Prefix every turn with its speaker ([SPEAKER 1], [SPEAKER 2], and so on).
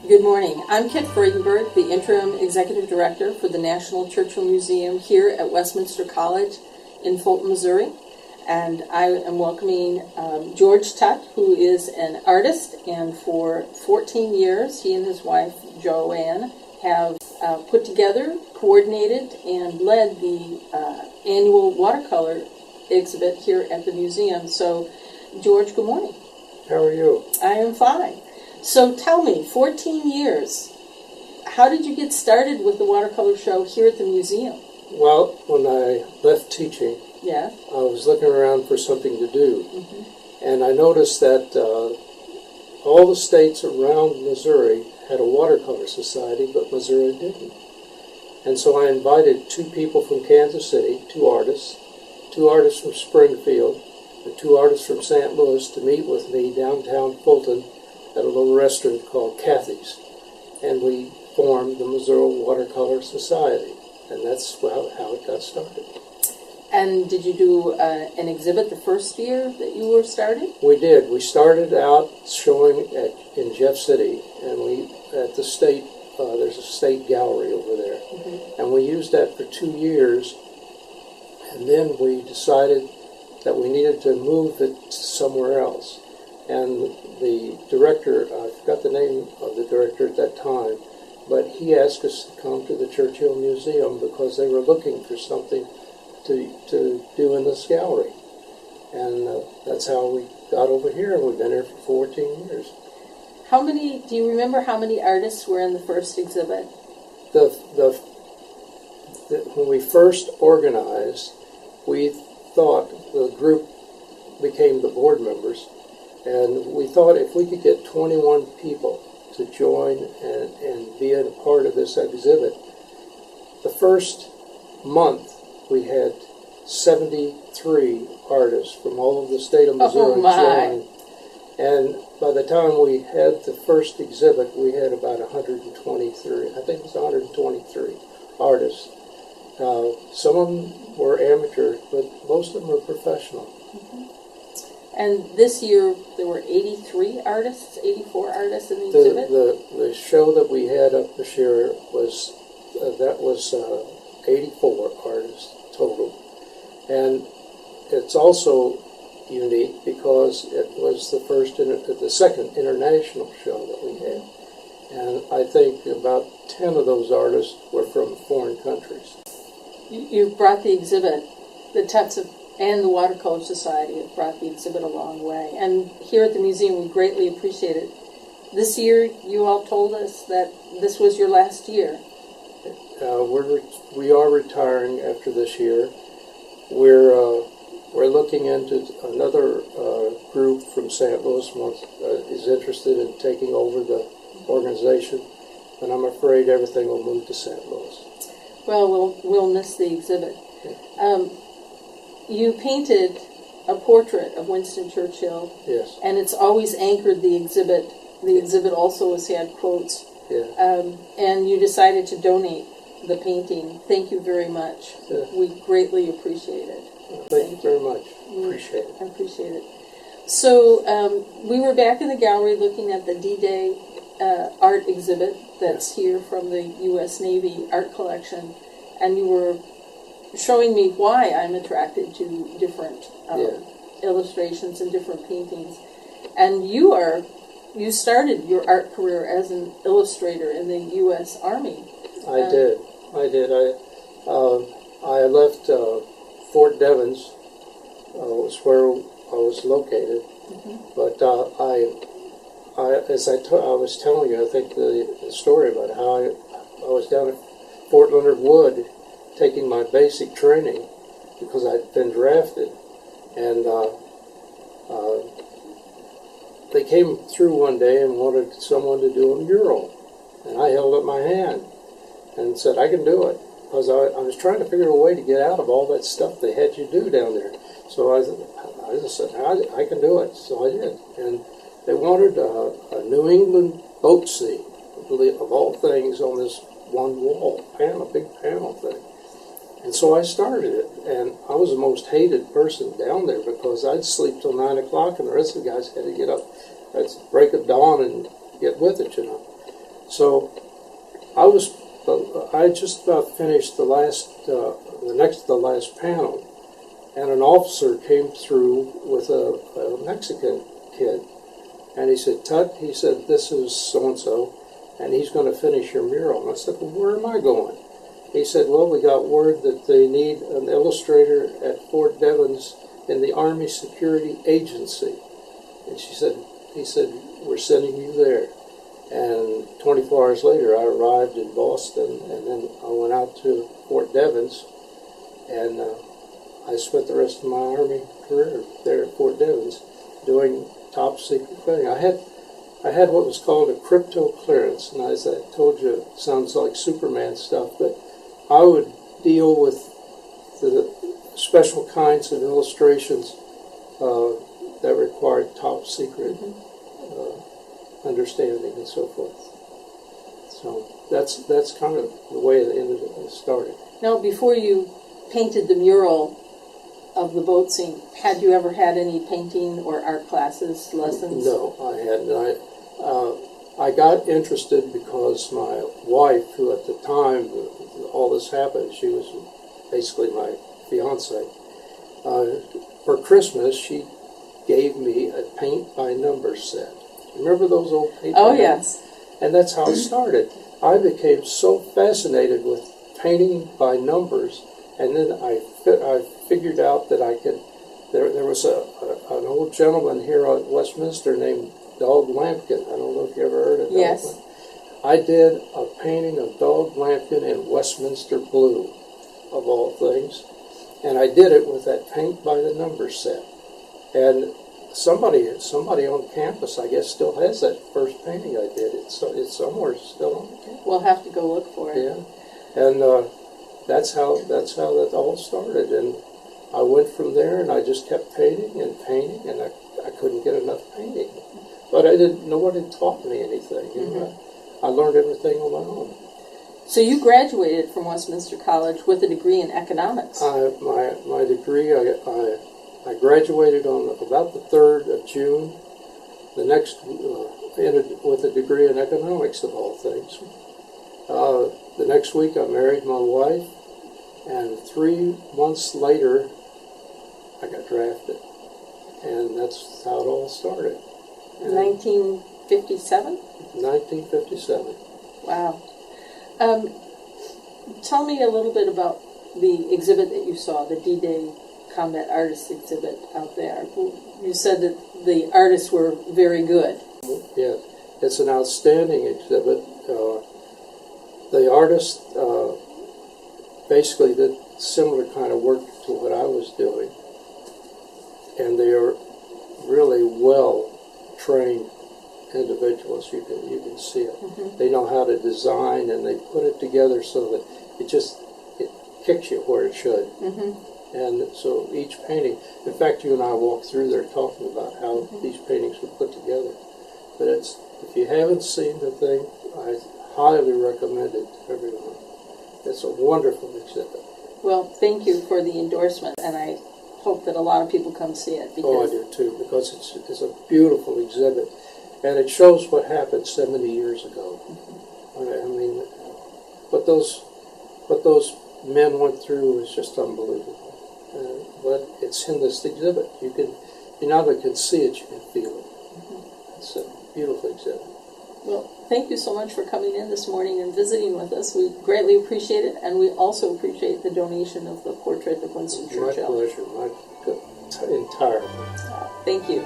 [SPEAKER 1] Good morning. I'm Kit Freudenberg, the Interim Executive Director for the National Churchill Museum here at Westminster College in Fulton, Missouri. And I am welcoming George Tutt, who is an artist, and for 14 years he and his wife Joanne have put together, coordinated, and led the annual watercolor exhibit here at the museum. So, George, good morning.
[SPEAKER 2] How are you?
[SPEAKER 1] I am fine. So tell me, 14 years, how did you get started with the watercolor show here at the museum?
[SPEAKER 2] Well, when I left teaching,
[SPEAKER 1] Yeah.
[SPEAKER 2] I was looking around for something to do.
[SPEAKER 1] Mm-hmm.
[SPEAKER 2] And I noticed that all the states around Missouri had a watercolor society, but Missouri didn't. And so I invited two people from Kansas City, two artists from Springfield, and two artists from St. Louis to meet with me downtown Fulton at a little restaurant called Kathy's. And we formed the Missouri Watercolor Society. And that's how it got started.
[SPEAKER 1] And did you do an exhibit the first year that you were started?
[SPEAKER 2] We did. We started out showing in Jeff City, and we at the state, there's a state gallery over there. Mm-hmm. And we used that for 2 years. And then we decided that we needed to move it somewhere else. And the director, I forgot the name of the director at that time, but he asked us to come to the Churchill Museum because they were looking for something to do in this gallery. And that's how we got over here, and we've been here for 14 years.
[SPEAKER 1] Do you remember how many artists were in the first exhibit?
[SPEAKER 2] When we first organized, we thought the group became the board members, and we thought if we could get 21 people to join and be a part of this exhibit, the first month we had 73 artists from all over the state of Missouri join. And by the time we had the first exhibit, we had about 123. I think it was 123 artists. Some of them were amateur, but most of them were professional.
[SPEAKER 1] Mm-hmm. And this year, there were 84 artists in the exhibit?
[SPEAKER 2] The show that we had up this year was 84 artists total. And it's also unique because it was the second international show that we had. And I think about 10 of those artists were from foreign countries.
[SPEAKER 1] You brought the exhibit, the Tutts and the Watercolor Society have brought the exhibit a long way. And here at the museum, we greatly appreciate it. This year, you all told us that this was your last year.
[SPEAKER 2] We are retiring after this year. We're looking into another group from St. Louis is interested in taking over the organization, and I'm afraid everything will move to St. Louis.
[SPEAKER 1] Well, we'll miss the exhibit. You painted a portrait of Winston Churchill.
[SPEAKER 2] Yes.
[SPEAKER 1] And it's always anchored the exhibit. The exhibit also has had quotes.
[SPEAKER 2] Yeah.
[SPEAKER 1] And you decided to donate the painting. Thank you very much.
[SPEAKER 2] Yeah.
[SPEAKER 1] We greatly appreciate it.
[SPEAKER 2] Thank you very much. Appreciate it.
[SPEAKER 1] I appreciate it. So we were back in the gallery looking at the D-Day art exhibit that's here from the U.S. Navy art collection, and you were showing me why I'm attracted to different illustrations and different paintings. And you started your art career as an illustrator in the U.S. Army.
[SPEAKER 2] I did. I left Fort Devens, was where I was located. Mm-hmm. But as I was telling you, I think the story about how I was down at Fort Leonard Wood taking my basic training because I'd been drafted, and they came through one day and wanted someone to do a mural, and I held up my hand and said, I can do it, because I was trying to figure a way to get out of all that stuff they had you do down there. So I just said, I can do it. So I did. And they wanted a New England boat scene, of all things, on this one wall, a big panel thing. And so I started it, and I was the most hated person down there because I'd sleep till 9 o'clock, and the rest of the guys had to get up at break of dawn and get with it, you know. So I just about finished the next to the last panel, and an officer came through with a Mexican kid, and he said, "Tutt," he said, "this is so-and-so, and he's going to finish your mural." And I said, "Well, where am I going?" He said, "Well, we got word that they need an illustrator at Fort Devens in the Army Security Agency." And he said, "We're sending you there." And 24 hours later, I arrived in Boston, and then I went out to Fort Devens, and I spent the rest of my Army career there at Fort Devens doing top secret thing. I had what was called a crypto clearance, and as I told you, it sounds like Superman stuff, but I would deal with the special kinds of illustrations that required top secret understanding and so forth. So that's kind of the way it started.
[SPEAKER 1] Now, before you painted the mural of the boat scene, had you ever had any painting or art classes, lessons?
[SPEAKER 2] No, I hadn't. I got interested because my wife, who at the time all this happened, she was basically my fiance. For Christmas, she gave me a paint by number set. Remember those old paint by numbers?
[SPEAKER 1] Yes.
[SPEAKER 2] And that's how it started. I became so fascinated with painting by numbers, and then I figured out that I could. There was an old gentleman here at Westminster named Dog Lampkin. I don't know if you ever heard of Dog
[SPEAKER 1] Yes.
[SPEAKER 2] Lampkin. I did a painting of Dog Lampkin in Westminster blue, of all things, and I did it with that paint by the numbers set. And somebody on campus, I guess, still has that first painting I did. It's somewhere still on campus.
[SPEAKER 1] We'll have to go look for it.
[SPEAKER 2] Yeah, and that's how that all started. And I went from there, and I just kept painting, and I couldn't get enough painting. But nobody taught me anything. You know? I learned everything on my own.
[SPEAKER 1] So you graduated from Westminster College with a degree in economics.
[SPEAKER 2] My degree, I graduated on about the 3rd of June. The next, with a degree in economics, of all things. The next week, I married my wife, and 3 months later, I got drafted. And that's how it all started.
[SPEAKER 1] 1957?
[SPEAKER 2] 1957.
[SPEAKER 1] Wow. Tell me a little bit about the exhibit that you saw, the D-Day Combat Artists exhibit out there. You said that the artists were very good.
[SPEAKER 2] Yeah, it's an outstanding exhibit. The artists basically did similar kind of work to what I was doing, and they are really well-trained individuals. You can see it. Mm-hmm. They know how to design, and they put it together so that it kicks you where it should. Mm-hmm. And so each painting, in fact, you and I walked through there talking about how these paintings were put together. But if you haven't seen the thing, I highly recommend it to everyone. It's a wonderful exhibit.
[SPEAKER 1] Well, thank you for the endorsement, and I hope that a lot of people come see it.
[SPEAKER 2] I do too, because it's a beautiful exhibit, and it shows what happened 70 years ago. I mean, what those men went through is just unbelievable. But it's in this exhibit. You not only can see it, you can feel it. It's a beautiful exhibit.
[SPEAKER 1] Well, thank you so much for coming in this morning and visiting with us. We greatly appreciate it, and we also appreciate the donation of the portrait of Winston Churchill.
[SPEAKER 2] My pleasure. Entirely.
[SPEAKER 1] Thank you.